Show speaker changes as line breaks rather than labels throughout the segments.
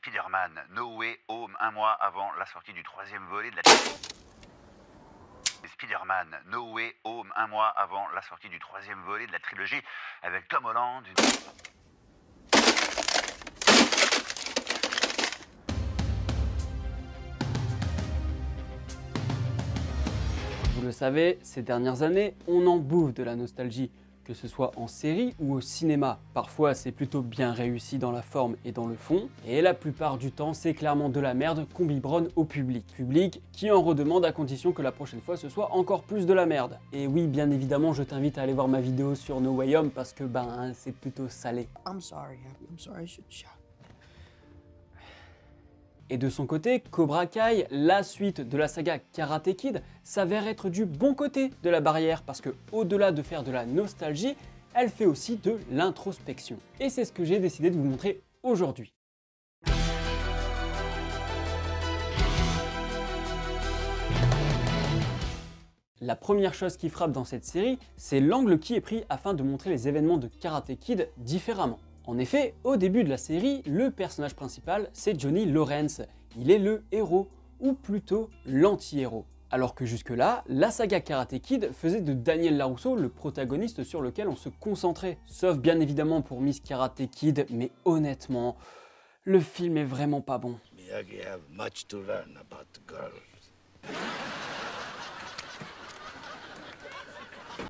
Spider-Man No Way Home un mois avant la sortie du troisième volet de la... Spider-Man No Way Home un mois avant la sortie du troisième volet de la trilogie avec Tom Holland.
Vous le savez, ces dernières années, on en bouffe de la nostalgie, que ce soit en série ou au cinéma. Parfois, c'est plutôt bien réussi dans la forme et dans le fond, et la plupart du temps, c'est clairement de la merde qu'on biberonne au public. Public qui en redemande à condition que la prochaine fois, ce soit encore plus de la merde. Et oui, bien évidemment, je t'invite à aller voir ma vidéo sur No Way Home parce que, c'est plutôt salé.
I'm sorry, I should shout.
Et de son côté, Cobra Kai, la suite de la saga Karate Kid, s'avère être du bon côté de la barrière parce que, au-delà de faire de la nostalgie, elle fait aussi de l'introspection. Et c'est ce que j'ai décidé de vous montrer aujourd'hui. La première chose qui frappe dans cette série, c'est l'angle qui est pris afin de montrer les événements de Karate Kid différemment. En effet, au début de la série, le personnage principal, c'est Johnny Lawrence. Il est le héros, ou plutôt l'anti-héros. Alors que jusque-là, la saga Karate Kid faisait de Daniel LaRusso le protagoniste sur lequel on se concentrait. Sauf bien évidemment pour Miss Karate Kid, mais honnêtement, le film est vraiment pas bon.
Miyagi have much to learn about the girls.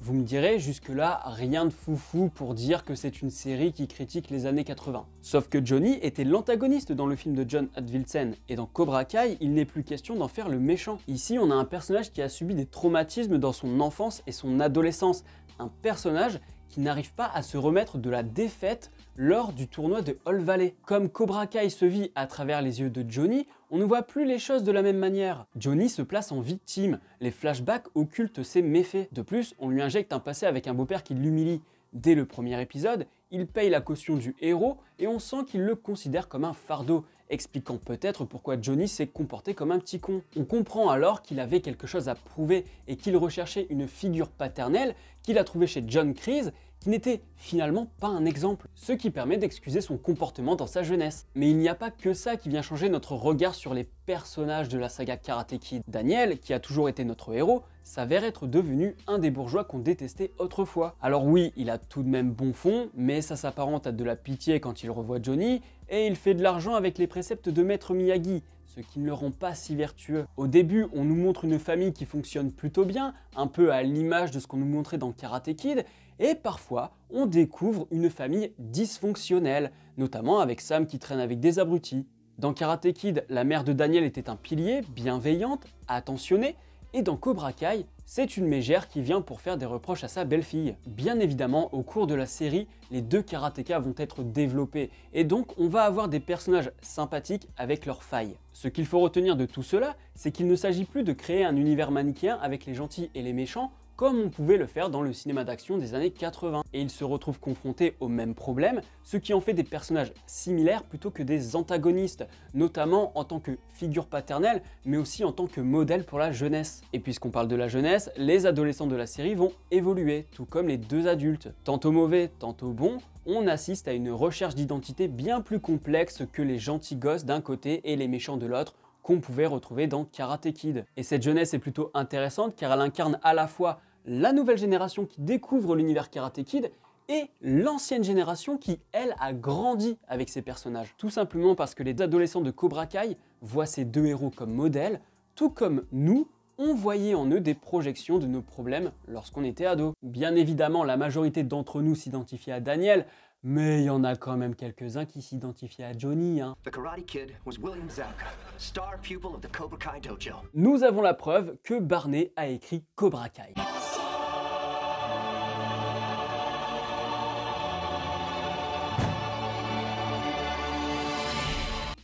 Vous me direz, jusque-là, rien de foufou pour dire que c'est une série qui critique les années 80. Sauf que Johnny était l'antagoniste dans le film de John Avildsen, et dans Cobra Kai, il n'est plus question d'en faire le méchant. Ici, on a un personnage qui a subi des traumatismes dans son enfance et son adolescence. Un personnage qui n'arrive pas à se remettre de la défaite lors du tournoi de All Valley. Comme Cobra Kai se vit à travers les yeux de Johnny, on ne voit plus les choses de la même manière. Johnny se place en victime, les flashbacks occultent ses méfaits. De plus, on lui injecte un passé avec un beau-père qui l'humilie. Dès le premier épisode, il paye la caution du héros et on sent qu'il le considère comme un fardeau, expliquant peut-être pourquoi Johnny s'est comporté comme un petit con. On comprend alors qu'il avait quelque chose à prouver et qu'il recherchait une figure paternelle qu'il a trouvée chez John Kreese, qui n'était finalement pas un exemple, ce qui permet d'excuser son comportement dans sa jeunesse. Mais il n'y a pas que ça qui vient changer notre regard sur les personnages de la saga Karate Kid. Daniel, qui a toujours été notre héros, s'avère être devenu un des bourgeois qu'on détestait autrefois. Alors oui, il a tout de même bon fond, mais ça s'apparente à de la pitié quand il revoit Johnny, et il fait de l'argent avec les préceptes de Maître Miyagi, ce qui ne le rend pas si vertueux. Au début, on nous montre une famille qui fonctionne plutôt bien, un peu à l'image de ce qu'on nous montrait dans Karate Kid, et parfois, on découvre une famille dysfonctionnelle, notamment avec Sam qui traîne avec des abrutis. Dans Karate Kid, la mère de Daniel était un pilier, bienveillante, attentionnée, et dans Cobra Kai, c'est une mégère qui vient pour faire des reproches à sa belle-fille. Bien évidemment, au cours de la série, les deux karatékas vont être développés, et donc on va avoir des personnages sympathiques avec leurs failles. Ce qu'il faut retenir de tout cela, c'est qu'il ne s'agit plus de créer un univers manichéen avec les gentils et les méchants, comme on pouvait le faire dans le cinéma d'action des années 80. Et ils se retrouvent confrontés au même problème, ce qui en fait des personnages similaires plutôt que des antagonistes, notamment en tant que figure paternelle, mais aussi en tant que modèle pour la jeunesse. Et puisqu'on parle de la jeunesse, les adolescents de la série vont évoluer, tout comme les deux adultes. Tantôt mauvais, tantôt bons, on assiste à une recherche d'identité bien plus complexe que les gentils gosses d'un côté et les méchants de l'autre, qu'on pouvait retrouver dans Karate Kid. Et cette jeunesse est plutôt intéressante car elle incarne à la fois la nouvelle génération qui découvre l'univers Karate Kid et l'ancienne génération qui, elle, a grandi avec ces personnages. Tout simplement parce que les adolescents de Cobra Kai voient ces deux héros comme modèles, tout comme nous, on voyait en eux des projections de nos problèmes lorsqu'on était ado. Bien évidemment, la majorité d'entre nous s'identifiait à Daniel, mais il y en a quand même quelques-uns qui s'identifiaient à Johnny.
The Karate Kid was William Zabka, star pupil of the Cobra Kai dojo.
Nous avons la preuve que Barney a écrit Cobra Kai.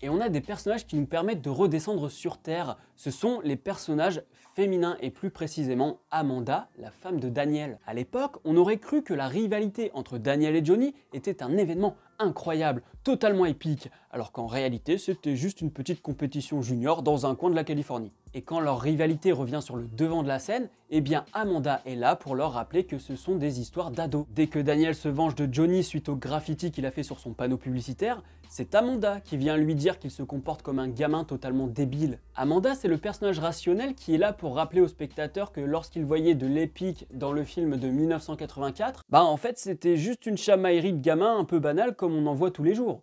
Et on a des personnages qui nous permettent de redescendre sur Terre, ce sont les personnages féminins et plus précisément Amanda, la femme de Daniel. À l'époque, on aurait cru que la rivalité entre Daniel et Johnny était un événement incroyable, totalement épique, alors qu'en réalité c'était juste une petite compétition junior dans un coin de la Californie. Et quand leur rivalité revient sur le devant de la scène, eh bien Amanda est là pour leur rappeler que ce sont des histoires d'ados. Dès que Daniel se venge de Johnny suite au graffiti qu'il a fait sur son panneau publicitaire, c'est Amanda qui vient lui dire qu'il se comporte comme un gamin totalement débile. Amanda, c'est le personnage rationnel qui est là pour rappeler aux spectateurs que lorsqu'il voyait de l'épique dans le film de 1984, bah en fait c'était juste une chamaillerie de gamin un peu banale comme on en voit tous les jours.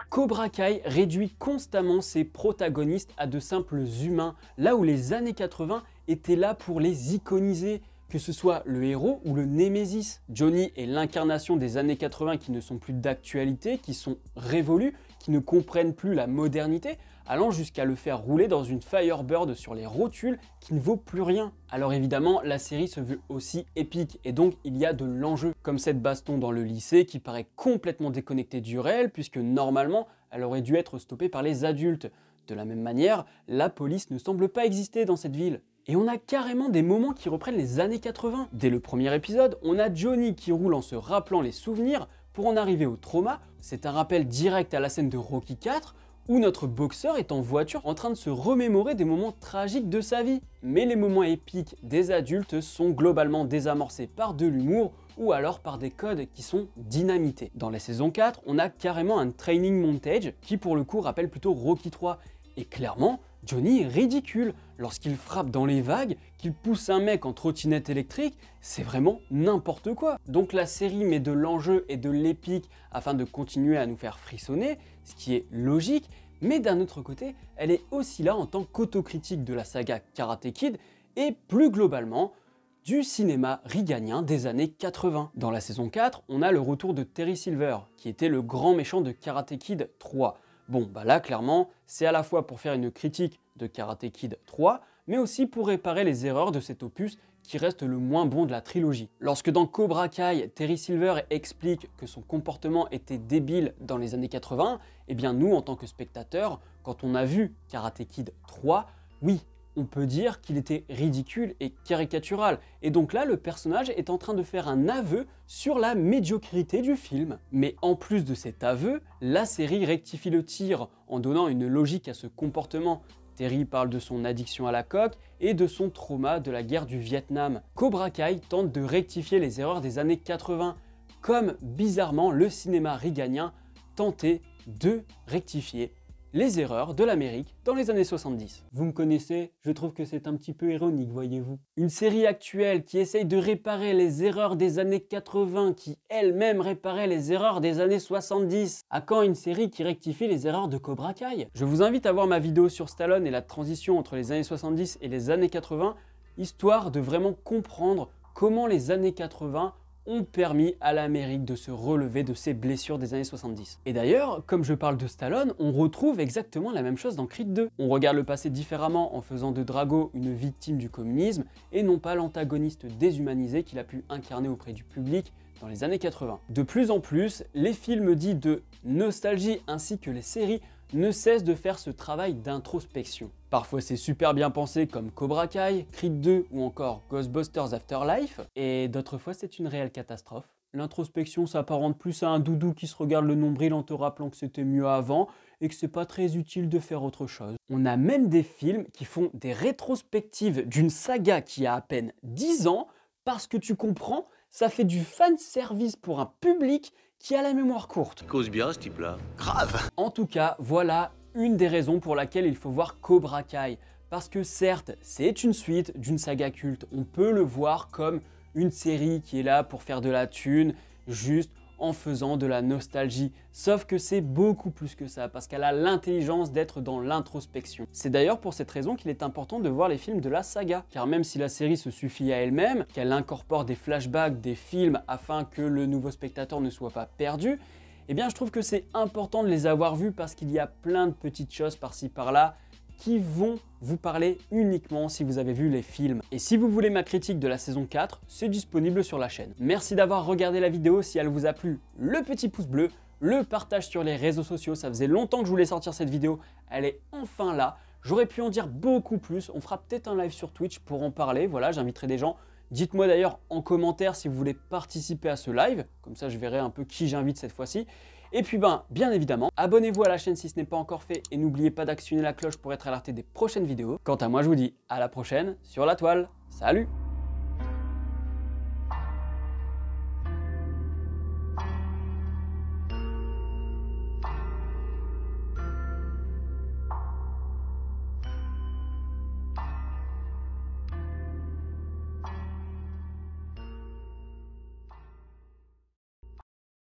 Cobra Kai réduit constamment ses protagonistes à de simples humains, là où les années 80 étaient là pour les iconiser, que ce soit le héros ou le némésis. Johnny est l'incarnation des années 80 qui ne sont plus d'actualité, qui sont révolues, qui ne comprennent plus la modernité, allant jusqu'à le faire rouler dans une Firebird sur les rotules qui ne vaut plus rien. Alors évidemment, la série se veut aussi épique et donc il y a de l'enjeu, comme cette baston dans le lycée qui paraît complètement déconnectée du réel puisque normalement elle aurait dû être stoppée par les adultes. De la même manière, la police ne semble pas exister dans cette ville. Et on a carrément des moments qui reprennent les années 80. Dès le premier épisode, on a Johnny qui roule en se rappelant les souvenirs pour en arriver au trauma. C'est un rappel direct à la scène de Rocky IV où notre boxeur est en voiture en train de se remémorer des moments tragiques de sa vie. Mais les moments épiques des adultes sont globalement désamorcés par de l'humour ou alors par des codes qui sont dynamités. Dans la saison 4, on a carrément un training montage qui pour le coup rappelle plutôt Rocky III. Et clairement, Johnny est ridicule. Lorsqu'il frappe dans les vagues, qu'il pousse un mec en trottinette électrique, c'est vraiment n'importe quoi. Donc la série met de l'enjeu et de l'épique afin de continuer à nous faire frissonner, ce qui est logique, mais d'un autre côté, elle est aussi là en tant qu'autocritique de la saga Karate Kid et plus globalement, du cinéma reaganien des années 80. Dans la saison 4, on a le retour de Terry Silver, qui était le grand méchant de Karate Kid 3. Bon, bah là, clairement, c'est à la fois pour faire une critique de Karate Kid 3, mais aussi pour réparer les erreurs de cet opus qui reste le moins bon de la trilogie. Lorsque dans Cobra Kai, Terry Silver explique que son comportement était débile dans les années 80, eh bien nous, en tant que spectateurs, quand on a vu Karate Kid 3, oui, on peut dire qu'il était ridicule et caricatural. Et donc là, le personnage est en train de faire un aveu sur la médiocrité du film. Mais en plus de cet aveu, la série rectifie le tir en donnant une logique à ce comportement. Terry parle de son addiction à la coke et de son trauma de la guerre du Vietnam. Cobra Kai tente de rectifier les erreurs des années 80, comme bizarrement le cinéma reaganien tentait de rectifier les erreurs de l'Amérique dans les années 70. Vous me connaissez, je trouve que c'est un petit peu ironique, voyez-vous. Une série actuelle qui essaye de réparer les erreurs des années 80, qui elle-même réparait les erreurs des années 70. À quand une série qui rectifie les erreurs de Cobra Kai? Je vous invite à voir ma vidéo sur Stallone et la transition entre les années 70 et les années 80, histoire de vraiment comprendre comment les années 80 ont permis à l'Amérique de se relever de ses blessures des années 70. Et d'ailleurs, comme je parle de Stallone, on retrouve exactement la même chose dans Creed 2. On regarde le passé différemment en faisant de Drago une victime du communisme et non pas l'antagoniste déshumanisé qu'il a pu incarner auprès du public dans les années 80. De plus en plus, les films dits de nostalgie ainsi que les séries ne cessent de faire ce travail d'introspection. Parfois c'est super bien pensé comme Cobra Kai, Creed 2 ou encore Ghostbusters Afterlife, et d'autres fois c'est une réelle catastrophe. L'introspection s'apparente plus à un doudou qui se regarde le nombril en te rappelant que c'était mieux avant et que c'est pas très utile de faire autre chose. On a même des films qui font des rétrospectives d'une saga qui a à peine 10 ans parce que tu comprends, ça fait du fanservice pour un public qui a la mémoire courte.
Cause bien ce type-là. Grave.
En tout cas, voilà une des raisons pour laquelle il faut voir Cobra Kai. Parce que certes, c'est une suite d'une saga culte. On peut le voir comme une série qui est là pour faire de la thune, juste en faisant de la nostalgie. Sauf que c'est beaucoup plus que ça, parce qu'elle a l'intelligence d'être dans l'introspection. C'est d'ailleurs pour cette raison qu'il est important de voir les films de la saga. Car même si la série se suffit à elle-même, qu'elle incorpore des flashbacks, des films, afin que le nouveau spectateur ne soit pas perdu, eh bien je trouve que c'est important de les avoir vus parce qu'il y a plein de petites choses par-ci par-là qui vont vous parler uniquement si vous avez vu les films. Et si vous voulez ma critique de la saison 4, c'est disponible sur la chaîne. Merci d'avoir regardé la vidéo, si elle vous a plu, le petit pouce bleu, le partage sur les réseaux sociaux. Ça faisait longtemps que je voulais sortir cette vidéo, elle est enfin là. J'aurais pu en dire beaucoup plus, on fera peut-être un live sur Twitch pour en parler, voilà, j'inviterai des gens. Dites-moi d'ailleurs en commentaire si vous voulez participer à ce live, comme ça je verrai un peu qui j'invite cette fois-ci. Et puis bien évidemment, abonnez-vous à la chaîne si ce n'est pas encore fait et n'oubliez pas d'actionner la cloche pour être alerté des prochaines vidéos. Quant à moi, je vous dis à la prochaine sur la toile. Salut!